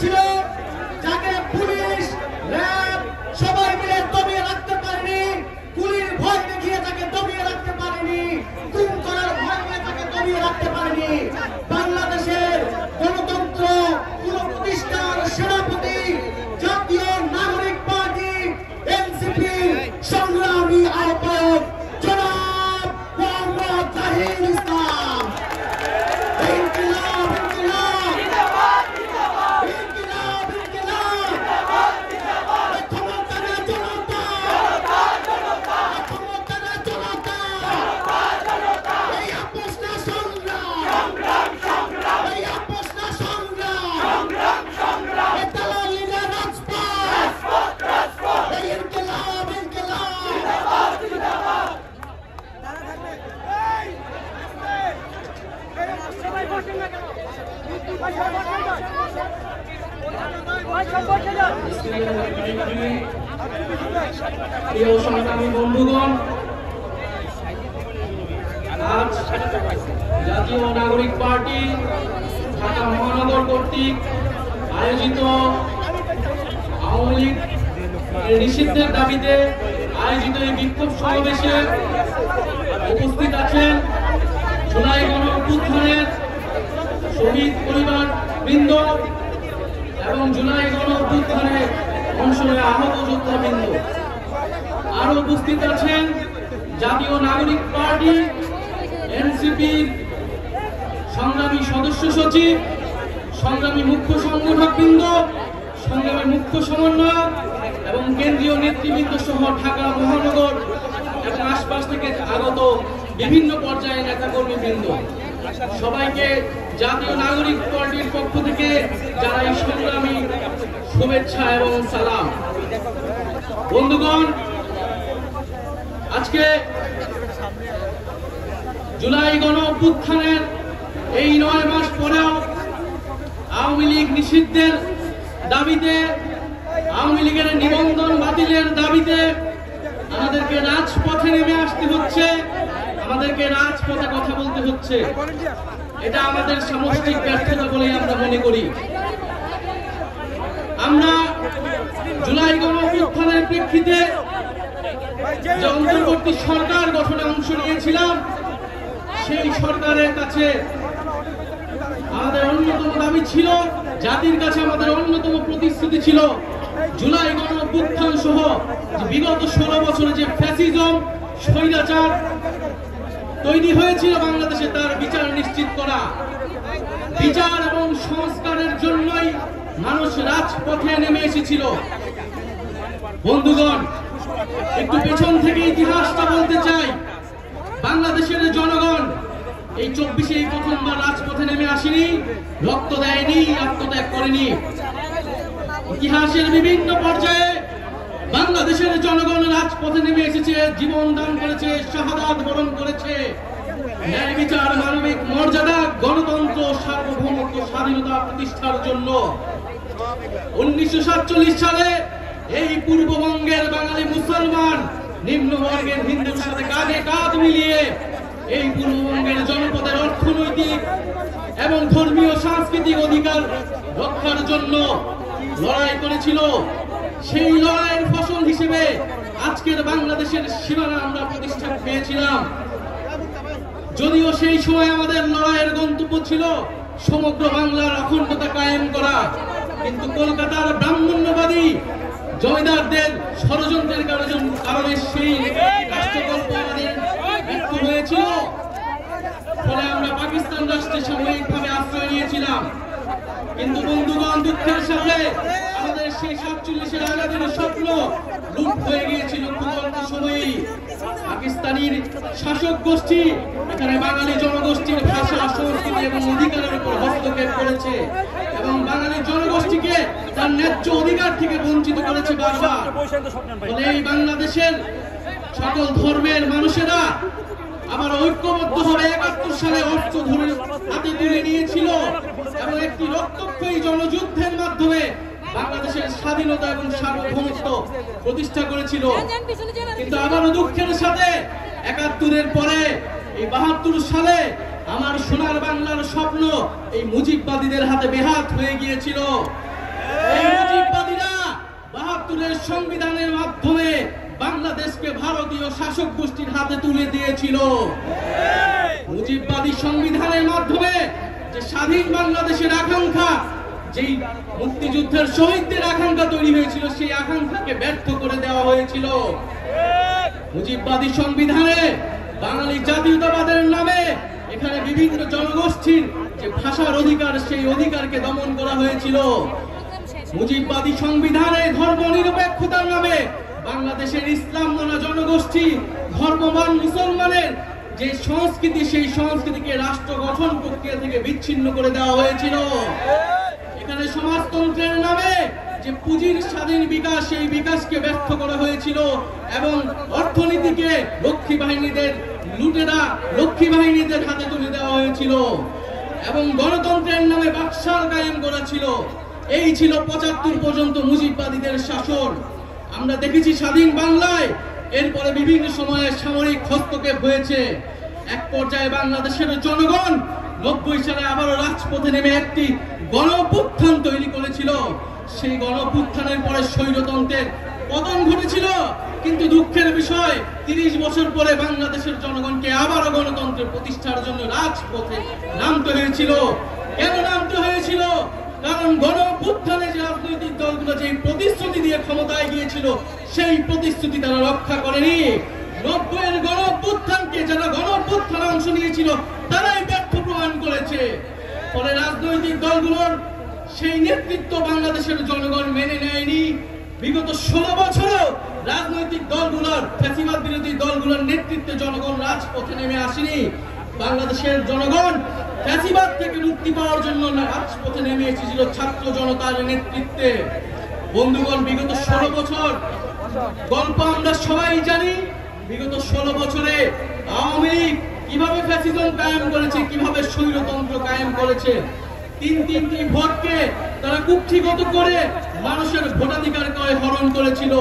ছিল, যাকে police RAB সবাই মিলে দমিয়ে রাখতে পারেনি, গুলির ভয় দেখিয়ে তাকে দমিয়ে রাখতে পারেনি, গুম করার ভয় নিয়ে তাকে দমিয়ে রাখতে পারেনি। বাংলাদেশের গণতন্ত্র পুনঃপ্রতিষ্ঠার সেনাপতি জাতীয় নাগরিক পার্টি এনসিপির সংগ্রামী আহ্বায়ক জনাব মোহাম্মদ জাহিদ ইসলাম। ইনকিলাব ইনকিলাব জিন্দাবাদ জিন্দাবাদ ইনকিলাব ইনকিলাব জিন্দাবাদ জিন্দাবাদ ক্ষমতার জনতা জনতা জনতা ক্ষমতার জনতা জনতা জনতা এই আপোষ না সংগ্রাম সংগ্রাম সংগ্রাম এই আপোষ না সংগ্রাম সংগ্রাম সংগ্রাম এই দালালি না রাজপথ রাজপথ রাজপথ এই ইনকিলাব ইনকিলাব জিন্দাবাদ জিন্দাবাদ। প্রিয় সংগ্রামী বন্ধুগণ, আজ জাতীয় নাগরিক পার্টি ঢাকা মহানগর কর্তৃক আয়োজিত আওয়ামী লীগ নিষিদ্ধের দাবিতে আয়োজিত এই বিক্ষোভ সমাবেশে উপস্থিত আছেন জুলাই গণ অভ্যুত্থানের শহীদ পরিবার বৃন্দ এবং জুলাই গণ অভ্যুত্থানে অংশ নিয়ে আহত যোদ্ধা বৃন্দ। আরো উপস্থিত আছেন জাতীয় নাগরিক পার্টি এনসিপির সংগ্রামী সদস্য সচিব, সংগ্রামী মুখ্য সংগঠক বৃন্দ, সংগ্রামী মুখ্য সমন্বয়ক এবং কেন্দ্রীয় নেতৃবৃন্দ সহ ঢাকা মহানগর এবং আশপাশ থেকে আগত বিভিন্ন পর্যায়ের নেতাকর্মী বৃন্দ। সবাইকে জাতীয় নাগরিক পার্টির পক্ষ থেকে জানাই সংগ্রামী শুভেচ্ছা এবং সালাম। বন্ধুগণ, আজকে জুলাই গণ অভ্যুত্থানের এই 9 মাস পরেও আওয়ামী লীগ নিষিদ্ধের দাবিতে, আওয়ামী লীগের নিবন্ধন বাতিলের দাবিতে আমাদেরকে রাজপথে নেমে আসতে হচ্ছে, আমাদেরকে রাজপথে কথা বলতে হচ্ছে। এটা আমাদের সামষ্টিক ব্যর্থতা বলে আমরা মনে করি। আমরা জুলাই গণ অভ্যুত্থানের প্রেক্ষিতে যে অন্তর্বর্তী সরকার গঠনে অংশ নিয়েছিলাম, সেই সরকারের কাছে আমাদের অন্যতম দাবি ছিল, জাতির কাছে আমাদের অন্যতম প্রতিশ্রুতি ছিল, জুলাই গণ অভ্যুত্থান সহ বিগত 16 বছরে যে ফ্যাসিজম স্বৈরাচার তৈরি হয়েছিল বাংলাদেশে, তার বিচার নিশ্চিত করা। বিচার এবং সংস্কারের জন্যই মানুষ রাজপথে নেমে এসেছিল। বন্ধুগণ, একটু পেছন থেকে ইতিহাসটা বলতে চাই। বাংলাদেশের জনগণ এই 24-এ প্রথমবার রাজপথে নেমে আসেনি, রক্ত দেয়নি, আত্মত্যাগ করেনি। ইতিহাসের বিভিন্ন পর্যায়ে বাংলাদেশের জনগণ রাজপথে নেমে এসেছে, জীবন দান করেছে, শাহাদাত বরণ করেছে। ন্যায় বিচার, মানবিক মর্যাদা, গণতন্ত্র, সার্বভৌমত্ব, স্বাধীনতা প্রতিষ্ঠার জন্য 1947 সালে এই পূর্ববঙ্গের বাঙালি মুসলমান নিম্নবর্গের হিন্দুর সাথে কাঁধে কাঁধ মিলিয়ে এই পূর্ববঙ্গের জনপদের অর্থনৈতিক এবং ধর্মীয় সাংস্কৃতিক অধিকার রক্ষার জন্য লড়াই করেছিল। সেই লড়াইয়ের ফসল হিসেবে আজকের বাংলাদেশের সীমানা আমরা প্রতিষ্ঠা পেয়েছিলাম। যদিও সেই সময় আমাদের লড়াইয়ের গন্তব্য ছিল সমগ্র বাংলার অখণ্ডতা কায়েম করা, কিন্তু কলকাতার ব্রাহ্মণ্যবাদী জমিদারদের ষড়যন্ত্রের কারণে সেই রাষ্ট্রকল্প আমাদের ব্যর্থ হয়েছিল। ফলে আমরা পাকিস্তান রাষ্ট্রের সাময়িকভাবে আশ্রয় নিয়েছিলাম। কিন্তু বন্ধুগণ, দুঃখের সাথে আমাদের সেই 47-এর আজাদের স্বপ্ন লুট হয়ে গিয়েছিল খুব অল্প সময়েই। পাকিস্তানির শাসক গোষ্ঠী এখানে বাঙালি জনগোষ্ঠীর ভাষা, সংস্কৃতি এবং অধিকারের উপর হস্তক্ষেপ করেছে এবং বাঙালি জনগোষ্ঠীকে তার ন্যায্য অধিকার থেকে বঞ্চিত করেছে বারবার। ফলে এই বাংলাদেশের সকল ধর্মের মানুষেরা আবার ঐক্যবদ্ধভাবে 71 সালে অস্ত্র ধরে হাতে তুলে নিয়েছিল এবং একটি রক্তক্ষয়ী জনযুদ্ধের মাধ্যমে বাংলাদেশের স্বাধীনতা এবং সার্বভৌমত্ব প্রতিষ্ঠা করেছিল। কিন্তু আবারও দুঃখের সাথে 71-এর পরে এই 72 সালে আমার সোনার বাংলার স্বপ্ন এই মুজিববাদীদের হাতে বেহাত হয়ে গিয়েছিল। এই মুজিববাদীরা ৭২-এর সংবিধানের মাধ্যমে বাংলাদেশকে ভারতীয় শাসক গোষ্ঠীর হাতে তুলে দিয়েছিল। মুজিববাদী সংবিধানের মাধ্যমে যে স্বাধীন বাংলাদেশের আকাঙ্ক্ষা, যেই মুক্তিযুদ্ধের শহীদদের আকাঙ্ক্ষা তৈরি হয়েছিল, সেই আকাঙ্ক্ষাকে ব্যর্থ করে দেওয়া হয়েছিল। মুজিববাদী সংবিধানে বাঙালি জাতীয়তাবাদের নামে এখানে বিভিন্ন জনগোষ্ঠীর যে ভাষার অধিকার, সেই অধিকারকে দমন করা হয়েছিল। মুজিববাদী সংবিধানে ধর্মনিরপেক্ষতার নামে বাংলাদেশের ইসলাম মানা জনগোষ্ঠী, ধর্মবান মুসলমানের যে সংস্কৃতি, সেই সংস্কৃতিকে রাষ্ট্র গঠন প্রক্রিয়া থেকে বিচ্ছিন্ন করে দেওয়া হয়েছিল। এখানে সমাজতন্ত্রের নামে যে পুঁজির স্বাধীন বিকাশ, সেই বিকাশকে ব্যর্থ করা হয়েছিল এবং অর্থনীতিকে লক্ষ্মী বাহিনীদের হাতে তুলে দেওয়া হয়েছিল এবং গণতন্ত্রের নামে বাকশাল কায়েম করা ছিল। এই ছিল ৭৫ পর্যন্ত মুজিববাদীদের শাসন। আমরা দেখেছি স্বাধীন বাংলায় এরপরে বিভিন্ন সময়ে সামরিক হস্তক্ষেপ হয়েছে। এক পর্যায়ে বাংলাদেশের জনগণ ৯০ সালে আবারও রাজপথে নেমে একটি গণঅভ্যুত্থান তৈরি করেছিল। সেই গণঅভ্যুত্থানের পরে স্বৈরতন্ত্রের পতন ঘটেছিল, কিন্তু দুঃখের বিষয় ৩০ বছর পরে বাংলাদেশের জনগণকে আবারও গণতন্ত্রের প্রতিষ্ঠার জন্য রাজপথে নামতে হয়েছিল। কেন নামতে হয়েছিল? কারণ গণঅভ্যুত্থানে যে রাজনৈতিক দলগুলো যে প্রতিশ্রুতি দিয়ে ক্ষমতায় গিয়েছিল, সেই প্রতিশ্রুতি তারা রক্ষা করেনি। ৯০-এর গণঅভ্যুত্থানকে যারা গণঅভ্যুত্থানে অংশ নিয়েছিল, তারাই ব্যর্থ প্রমাণ করেছে। ফলে রাজনৈতিক দলগুলোর সেই নেতৃত্ব বাংলাদেশের জনগণ মেনে নেয়নি। বিগত ১৬ বছরেও রাজনৈতিক দলগুলোর, ফ্যাসিবাদ বিরোধী দলগুলোর নেতৃত্বে জনগণ রাজপথে নেমে আসেনি। বাংলাদেশের জনগণ ফ্যাসিবাদ থেকে মুক্তি পাওয়ার জন্য রাজপথে নেমে এসেছিল ছাত্র জনতার নেতৃত্বে। বন্ধুগণ, বিগত ১৬ বছর গল্প আমরা সবাই জানি। বিগত ১৬ বছরে আওয়ামী লীগ কিভাবে ফ্যাসিজম কায়েম করেছে, কিভাবে স্বৈরতন্ত্র কায়েম করেছে। তিনটি ভোটকে তারা কুক্ষিগত করে মানুষের ভোটাধিকারকে হরণ করেছিল।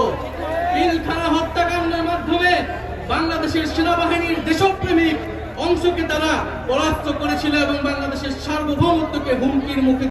পিলখানা হত্যাকাণ্ডের মাধ্যমে বাংলাদেশের সেনাবাহিনীর দেশপ্রেমিক অংশকে তারা পরাস্ত করেছিল এবং বাংলাদেশের সার্বভৌমত্বকে হুমকির মুখে